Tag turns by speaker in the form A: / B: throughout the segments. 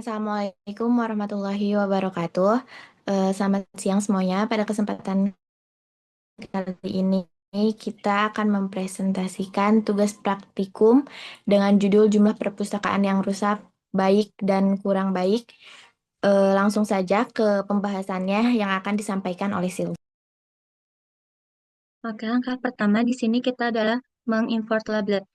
A: Assalamualaikum warahmatullahi wabarakatuh. Selamat siang semuanya. Pada kesempatan kali ini kita akan mempresentasikan tugas praktikum dengan judul jumlah perpustakaan yang rusak, baik dan kurang baik. Langsung saja ke pembahasannya yang akan disampaikan oleh Sil.
B: Oke, langkah pertama di sini kita adalah mengimport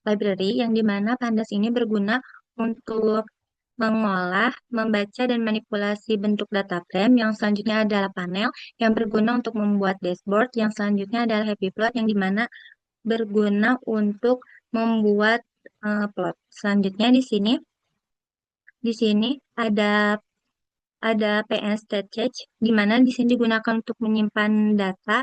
B: library yang dimana Pandas ini berguna untuk mengolah, membaca, dan manipulasi bentuk data frame. Yang selanjutnya adalah panel yang berguna untuk membuat dashboard. Yang selanjutnya adalah happy plot yang dimana berguna untuk membuat plot. Selanjutnya di sini ada PS state cache di mana di sini digunakan untuk menyimpan data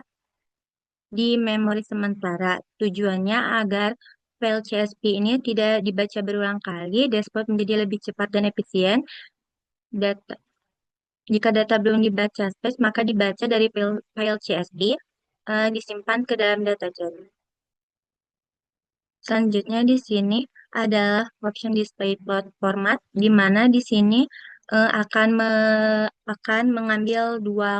B: di memori sementara. Tujuannya agar file CSV ini tidak dibaca berulang kali, dashboard menjadi lebih cepat dan efisien. Data, jika data belum dibaca space, maka dibaca dari file CSV, disimpan ke dalam data jar. Selanjutnya di sini adalah option display plot format, di mana di sini akan mengambil dua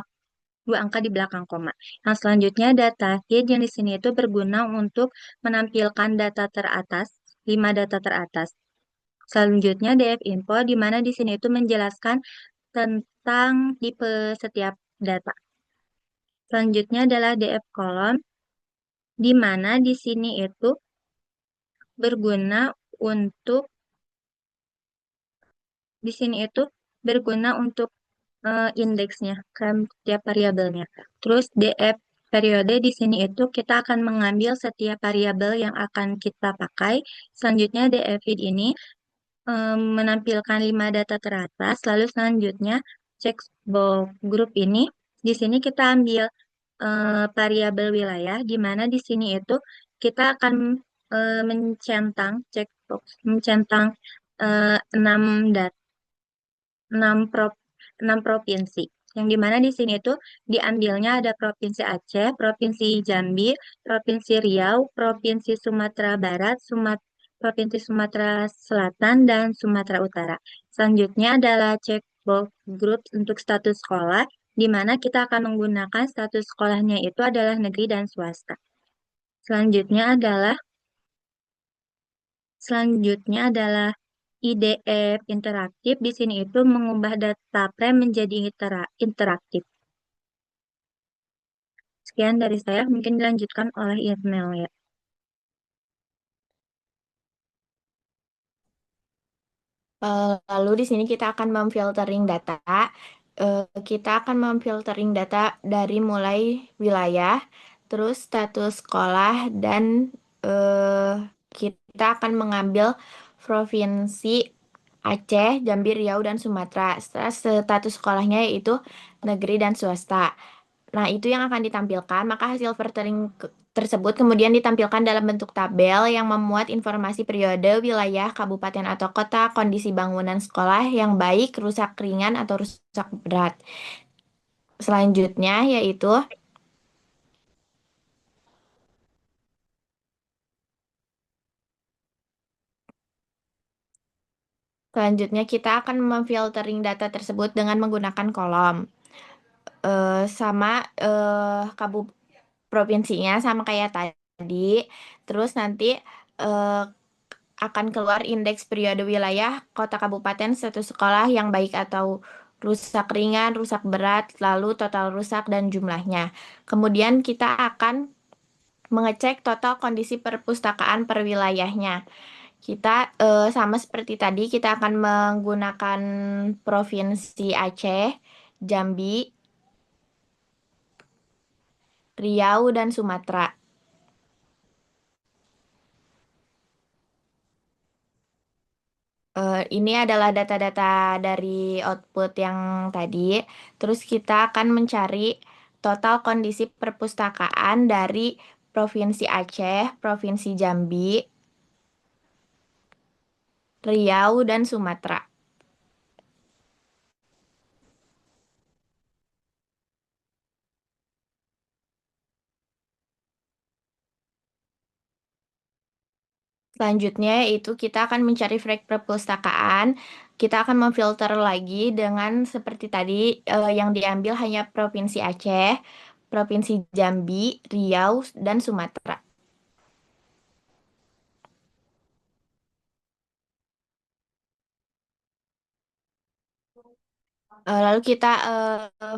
B: angka di belakang koma. Yang selanjutnya data head yang di sini itu berguna untuk menampilkan data teratas, 5 data teratas. Selanjutnya df info di mana di sini itu menjelaskan tentang tipe setiap data. Selanjutnya adalah df column di mana di sini itu berguna untuk di sini itu berguna untuk indeksnya kan setiap variabelnya. Terus df periode di sini itu kita akan mengambil setiap variabel yang akan kita pakai. Selanjutnya df feed ini menampilkan 5 data teratas. Lalu selanjutnya checkbox group ini di sini kita ambil variabel wilayah di mana di sini itu kita akan mencentang 6 data 6 6 provinsi. Yang dimana di sini itu diambilnya ada Provinsi Aceh, Provinsi Jambi, Provinsi Riau, Provinsi Sumatera Barat, Provinsi Sumatera Selatan, dan Sumatera Utara. Selanjutnya adalah checkbox group untuk status sekolah, di mana kita akan menggunakan status sekolahnya itu adalah negeri dan swasta. Selanjutnya adalah Selanjutnya adalah IDF interaktif. Di sini itu mengubah data frame menjadi interaktif. Sekian dari saya, mungkin dilanjutkan oleh Ismail ya.
A: Lalu di sini kita akan memfiltering data. Kita akan memfiltering data dari mulai wilayah, terus status sekolah, dan kita akan mengambil provinsi Aceh, Jambi, Riau, dan Sumatera. Setelah status sekolahnya yaitu negeri dan swasta. Nah, itu yang akan ditampilkan, maka hasil filtering tersebut kemudian ditampilkan dalam bentuk tabel yang memuat informasi periode, wilayah, kabupaten atau kota, kondisi bangunan sekolah yang baik, rusak ringan atau rusak berat. Selanjutnya yaitu selanjutnya kita akan memfiltering data tersebut dengan menggunakan kolom. Sama kabu provinsinya sama kayak tadi. Terus nanti eh, akan keluar indeks periode wilayah, kota kabupaten, status sekolah yang baik atau rusak ringan, rusak berat, lalu total rusak dan jumlahnya. Kemudian kita akan mengecek total kondisi perpustakaan per wilayahnya. Kita sama seperti tadi, kita akan menggunakan Provinsi Aceh, Jambi, Riau, dan Sumatera. Ini adalah data-data dari output yang tadi. Terus kita akan mencari total kondisi perpustakaan dari Provinsi Aceh, Provinsi Jambi, Riau, dan Sumatera. Selanjutnya itu kita akan mencari perpustakaan. Kita akan memfilter lagi dengan seperti tadi yang diambil hanya Provinsi Aceh, Provinsi Jambi, Riau, dan Sumatera. Lalu kita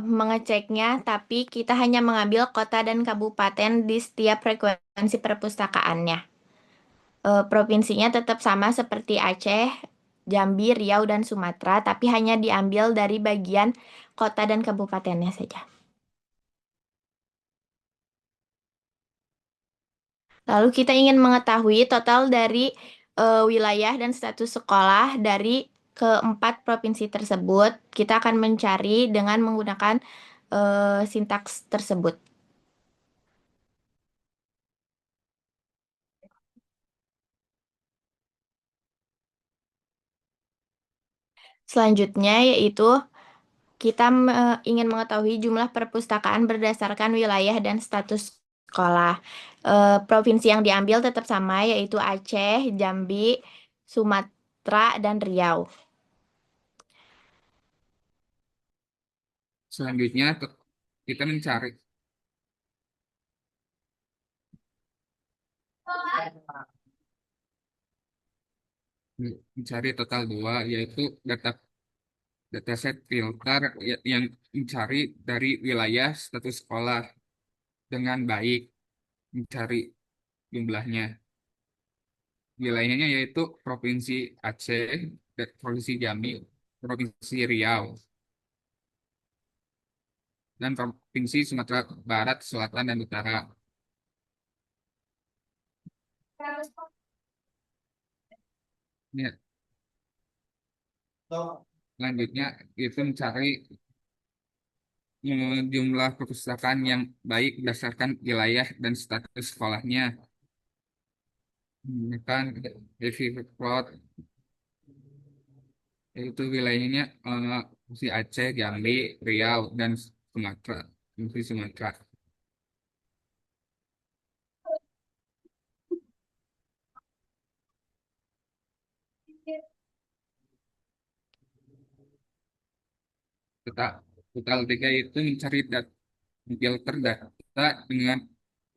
A: mengeceknya, tapi kita hanya mengambil kota dan kabupaten di setiap frekuensi perpustakaannya. Provinsinya tetap sama seperti Aceh, Jambi, Riau, dan Sumatera, tapi hanya diambil dari bagian kota dan kabupatennya saja. Lalu kita ingin mengetahui total dari wilayah dan status sekolah dari keempat provinsi tersebut. Kita akan mencari dengan menggunakan sintaks tersebut. Selanjutnya yaitu kita ingin mengetahui jumlah perpustakaan berdasarkan wilayah dan status sekolah. Provinsi yang diambil tetap sama yaitu Aceh, Jambi, Sumatera, dan Riau.
C: Selanjutnya kita mencari total dua, yaitu data dataset filter yang mencari dari wilayah status sekolah dengan baik, mencari jumlahnya. Wilayahnya yaitu Provinsi Aceh, dan Provinsi Jambi, Provinsi Riau, dan Provinsi Sumatera Barat, Selatan, dan Utara. Ya, selanjutnya itu mencari jumlah perpustakaan yang baik berdasarkan wilayah dan status sekolahnya. Kan review plot itu wilayahnya si Aceh, Jambi, Riau, dan Sumatera. Provinsi Sumatera. Total, total tiga itu mencari filter data dengan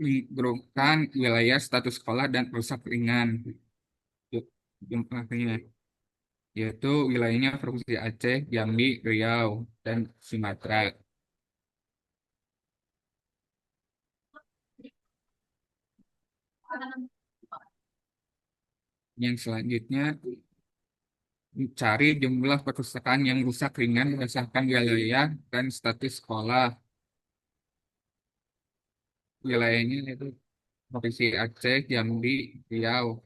C: menggruupkan wilayah status sekolah dan rusak ringan. Jumlahnya yaitu wilayahnya Provinsi Aceh, Jambi, Riau, dan Sumatera. Yang selanjutnya cari jumlah perpustakaan yang rusak ringan berdasarkan wilayah dan status sekolah. Wilayahnya itu Provinsi Aceh, Jambi, Riau,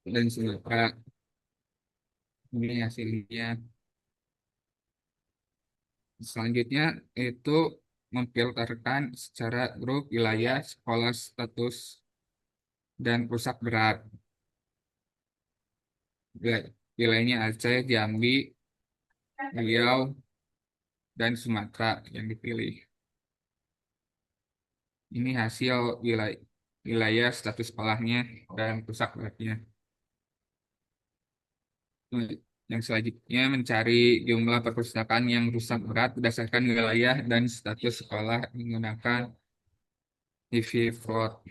C: dan Sumatera. Ini hasilnya. Selanjutnya itu memfilterkan secara grup wilayah, sekolah, status, dan rusak berat. Wilayahnya Aceh, Jambi, Riau, dan Sumatera yang dipilih. Ini hasil wilayah status sekolahnya dan rusak beratnya. Yang selanjutnya mencari jumlah perpustakaan yang rusak berat berdasarkan wilayah dan status sekolah menggunakan IV Float.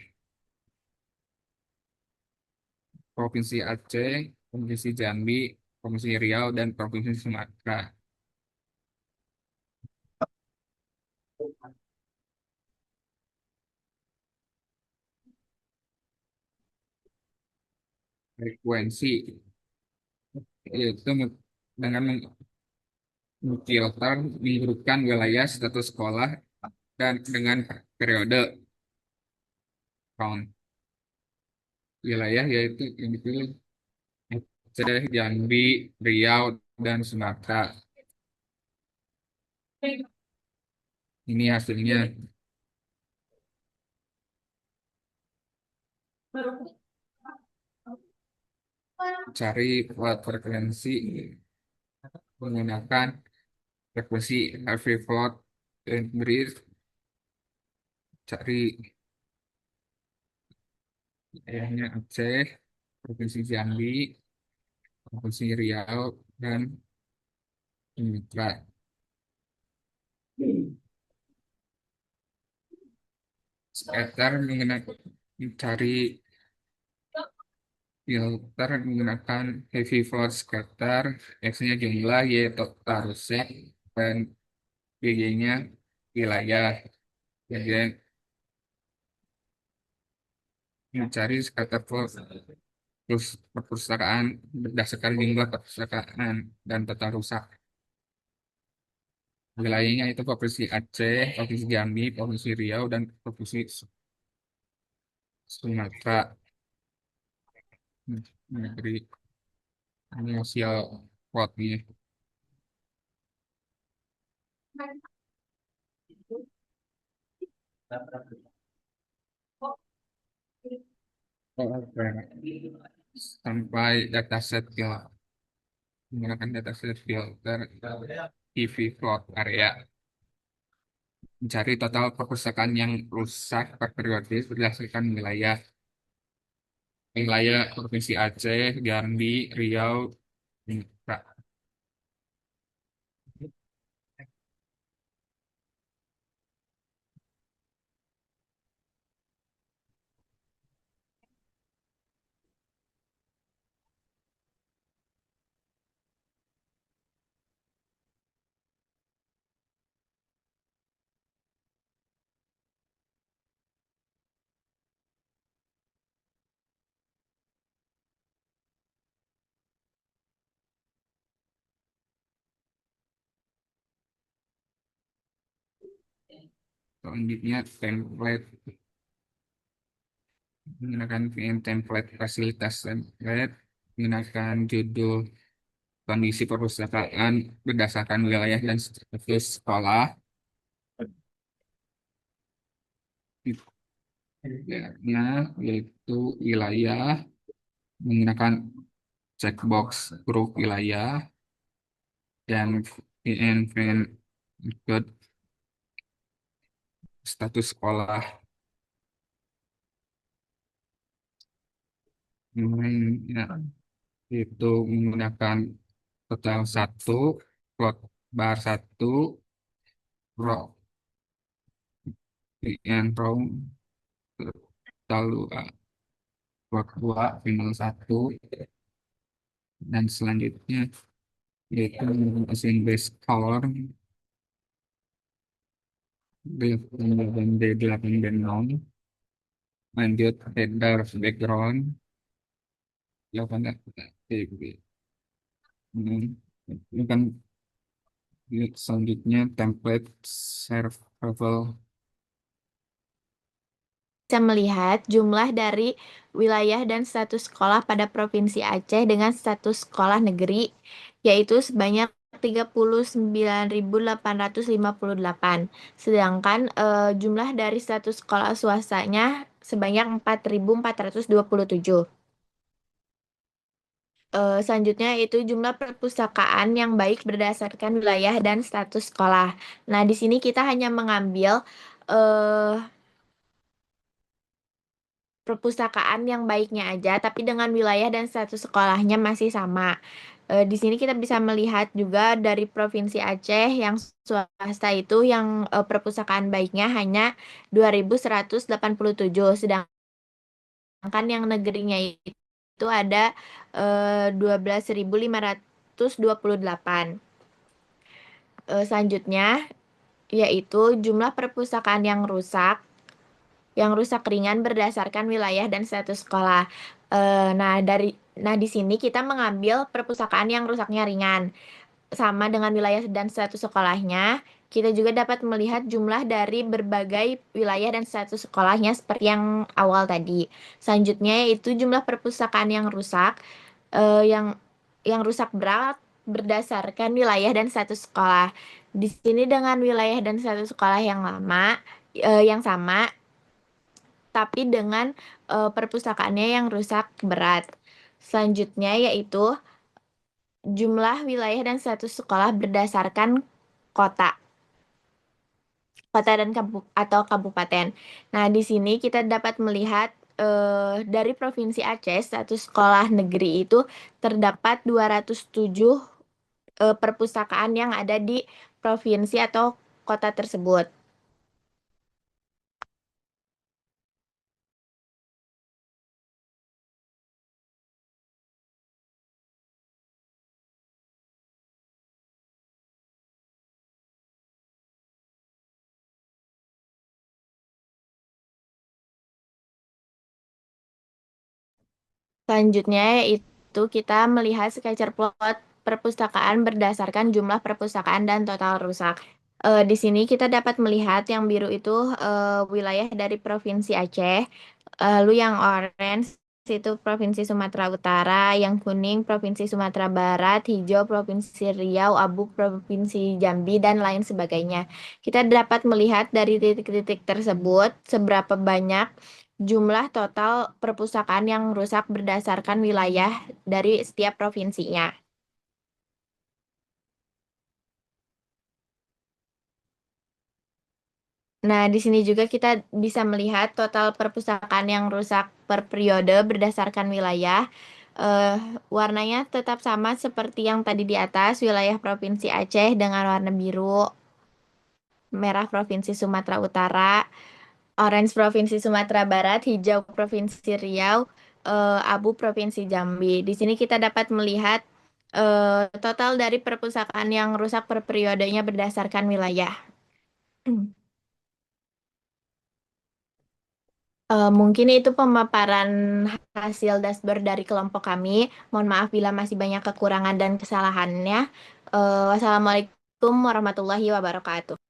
C: Provinsi Aceh, Provinsi Jambi, Provinsi Riau, dan Provinsi Sumatera. Frekuensi yaitu dengan memfilter, mengurutkan wilayah status sekolah dan dengan periode count wilayah yaitu yang dipilih Aceh, Jambi, Riau, dan Sumatera. Ini hasilnya. Cari frekuensi menggunakan frekuensi Harvey Flood dan Breeze. Cari wilayahnya Aceh, Provinsi Jambi, Provinsi Riau, dan Sumatera. Scatter mencari filter menggunakan heavy floor scatter, X-nya jumlah, Y total rusak, dan GG-nya wilayah. Kemudian mencari scatter floor terus perpustakaan berdasarkan jumlah perpustakaan dan total rusak. Wilayahnya itu Provinsi Aceh, Provinsi Jambi, Provinsi Riau, dan Provinsi Sumatera. Negeri ini hasil plotnya. Oke. Sampai dataset ya, menggunakan dataset filter EV plot area. Mencari total perpustakaan yang rusak per periode berdasarkan wilayah. Wilayah Provinsi Aceh, Jambi, Riau, Sumatera. Selanjutnya template, menggunakan template fasilitas template, menggunakan judul kondisi perpustakaan berdasarkan wilayah dan status sekolah. Wilayahnya yaitu wilayah menggunakan checkbox huruf wilayah dan VN code status sekolah. Ya, itu menggunakan total satu, plot bar satu, row VN row, lalu plot dua, final satu, dan selanjutnya yaitu menggunakan base color D8 dan 0, lanjut header background 8 ini kan selanjutnya template servable.
A: Bisa melihat jumlah dari wilayah dan status sekolah pada Provinsi Aceh dengan status sekolah negeri, yaitu sebanyak 39.858. Sedangkan jumlah dari status sekolah swastanya sebanyak 4.427. Selanjutnya itu jumlah perpustakaan yang baik berdasarkan wilayah dan status sekolah. Nah, di sini kita hanya mengambil eh, perpustakaan yang baiknya aja, tapi dengan wilayah dan status sekolahnya masih sama. Di sini kita bisa melihat juga dari Provinsi Aceh yang swasta itu yang perpustakaan baiknya hanya 2.187, sedangkan yang negerinya itu ada 12.528. Selanjutnya yaitu jumlah perpustakaan yang rusak ringan berdasarkan wilayah dan status sekolah. Nah di sini kita mengambil perpustakaan yang rusaknya ringan sama dengan wilayah dan status sekolahnya. Kita juga dapat melihat jumlah dari berbagai wilayah dan status sekolahnya seperti yang awal tadi. Selanjutnya yaitu jumlah perpustakaan yang rusak, yang rusak berat berdasarkan wilayah dan status sekolah. Di sini dengan wilayah dan status sekolah yang yang sama, tapi dengan perpustakaannya yang rusak berat. Selanjutnya yaitu jumlah wilayah dan status sekolah berdasarkan kota, kota dan atau kabupaten. Nah, di sini kita dapat melihat dari Provinsi Aceh, status sekolah negeri itu terdapat 207 perpustakaan yang ada di provinsi atau kota tersebut. Selanjutnya yaitu kita melihat sketcher plot perpustakaan berdasarkan jumlah perpustakaan dan total rusak. Di sini kita dapat melihat yang biru itu wilayah dari Provinsi Aceh, lalu yang orange itu Provinsi Sumatera Utara, yang kuning Provinsi Sumatera Barat, hijau Provinsi Riau, abu Provinsi Jambi, dan lain sebagainya. Kita dapat melihat dari titik-titik tersebut seberapa banyak jumlah total perpustakaan yang rusak berdasarkan wilayah dari setiap provinsinya. Nah, di sini juga kita bisa melihat total perpustakaan yang rusak per periode berdasarkan wilayah. Eh, Warnanya tetap sama seperti yang tadi di atas, wilayah Provinsi Aceh dengan warna biru, merah Provinsi Sumatera Utara, orange Provinsi Sumatera Barat, hijau Provinsi Riau, abu Provinsi Jambi. Di sini kita dapat melihat total dari perpustakaan yang rusak per periodenya berdasarkan wilayah. Mungkin itu pemaparan hasil dashboard dari kelompok kami. Mohon maaf bila masih banyak kekurangan dan kesalahannya. Wassalamualaikum warahmatullahi wabarakatuh.